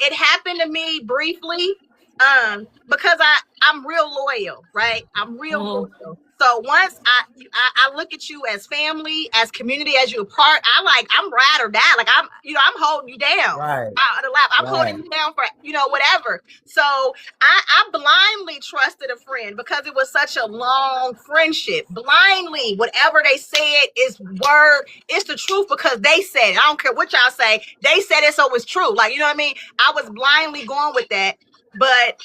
it happened to me briefly, because I'm real loyal, right? I'm real loyal. So once I look at you as family, as community, as you're a part, I'm ride or die. Like I'm holding you down. Right. Out of the lap. I'm holding you down for whatever. So I blindly trusted a friend because it was such a long friendship. Blindly, whatever they said is word. It's the truth because they said it. I don't care what y'all say. They said it, so it's true. Like, you know what I mean? I was blindly going with that. But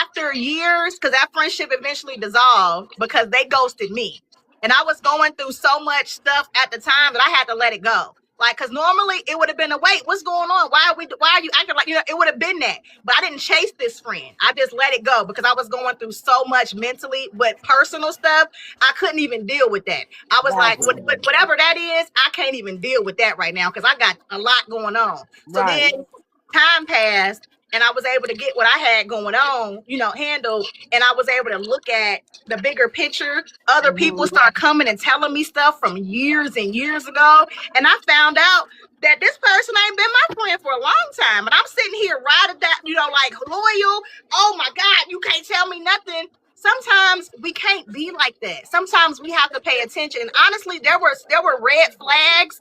after years, because that friendship eventually dissolved because they ghosted me. And I was going through so much stuff at the time that I had to let it go. Like, because normally it would have been wait, what's going on? Why are you acting like, it would have been that. But I didn't chase this friend. I just let it go because I was going through so much mentally, but personal stuff, I couldn't even deal with that. I was like, whatever that is, I can't even deal with that right now because I got a lot going on. So then time passed. And I was able to get what I had going on, handled. And I was able to look at the bigger picture. Other people start coming and telling me stuff from years and years ago. And I found out that this person ain't been my friend for a long time. And I'm sitting here riding that, like loyal. Oh my God, you can't tell me nothing. Sometimes we can't be like that. Sometimes we have to pay attention. And honestly, there were red flags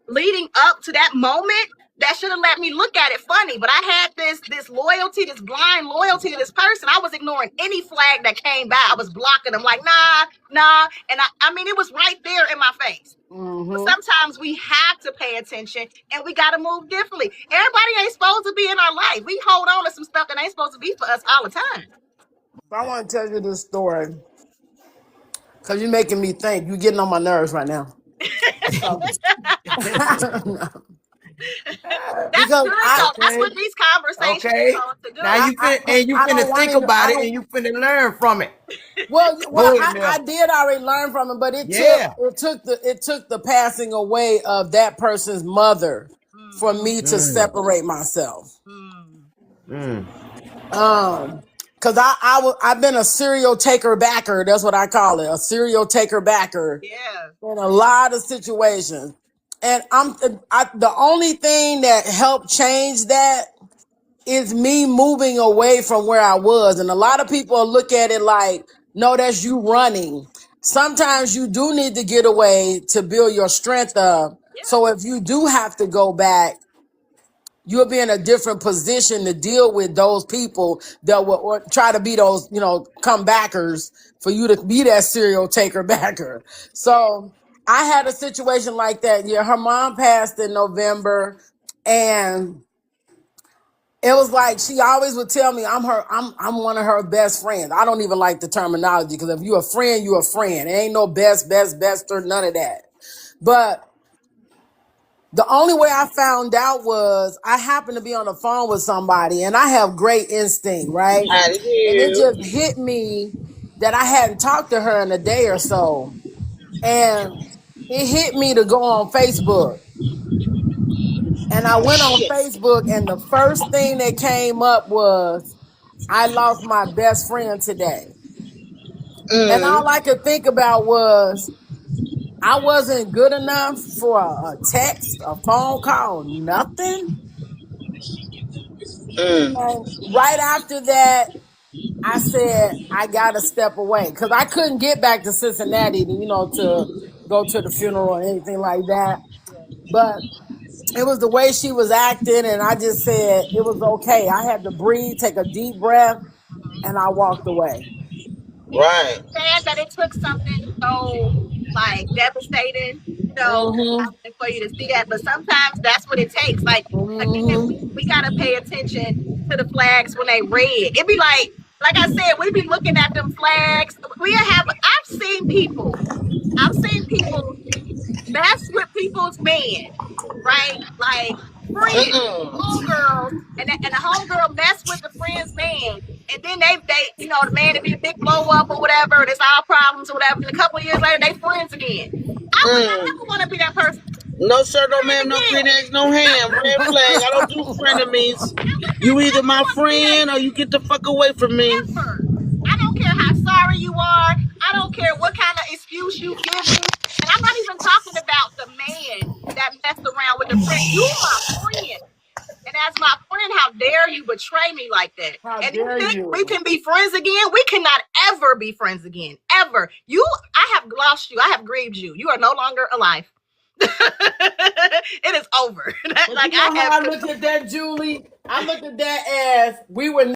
leading up to that moment that should have let me look at it funny, but I had this loyalty, this blind loyalty to this person. I was ignoring any flag that came by. I was blocking them like, nah. And I mean, it was right there in my face. But sometimes we have to pay attention and we got to move differently. Everybody ain't supposed to be in our life. We hold on to some stuff that ain't supposed to be for us all the time. I want to tell you this story because you're making me think. You're getting on my nerves right now. That's good. That's what these conversations are supposed to do. Now you finna think about it and you finna learn from it. Well, I did already learn from it, but it took the passing away of that person's mother for me to separate myself. Because I've been a serial taker backer. That's what I call it, a serial taker backer. Yeah. In a lot of situations. And the only thing that helped change that is me moving away from where I was. And a lot of people look at it like, no, that's you running. Sometimes you do need to get away to build your strength up. Yeah. So if you do have to go back, you'll be in a different position to deal with those people that will or try to be those, comebackers for you to be that serial taker backer. So I had a situation like that. Yeah, her mom passed in November, and it was like she always would tell me I'm one of her best friends. I don't even like the terminology because if you're a friend, you're a friend. It ain't no best or none of that. But the only way I found out was I happened to be on the phone with somebody, and I have great instinct, right? And it just hit me that I hadn't talked to her in a day or so. And it hit me to go on Facebook. And I went on Facebook, and the first thing that came up was, I lost my best friend today. And all I could think about was, I wasn't good enough for a text, a phone call, nothing. And right after that, I said, I got to step away. Because I couldn't get back to Cincinnati, to go to the funeral or anything like that. But it was the way she was acting, and I just said it was okay. I had to breathe, take a deep breath, and I walked away. Right. Sad that it took something so devastating, for you to see that. But sometimes that's what it takes. Again, we gotta pay attention to the flags when they red. It'd be like I said, we be looking at them flags. I've seen people mess with people's men, right? Like friends, homegirls, and the homegirl mess with the friend's man, and then they the man to be a big blow up or whatever, and it's all problems or whatever. And a couple of years later, they friends again. I would never want to be that person. No sir, no ma'am, no Kleenex, no ham. Red flag. I don't do frenemies. You either my friend or you get the fuck away from me. Never. I don't care how sorry you are. I don't care what kind of excuse you give me. And I'm not even talking about the man that messed around with the friend. You my friend. And as my friend, how dare you betray me like that? How And you dare think you? we can be friends again? We cannot ever be friends again. Ever. I have lost you. I have grieved you. You are no longer alive. It is over. But you know how I look at that, Julie? I look at that as we were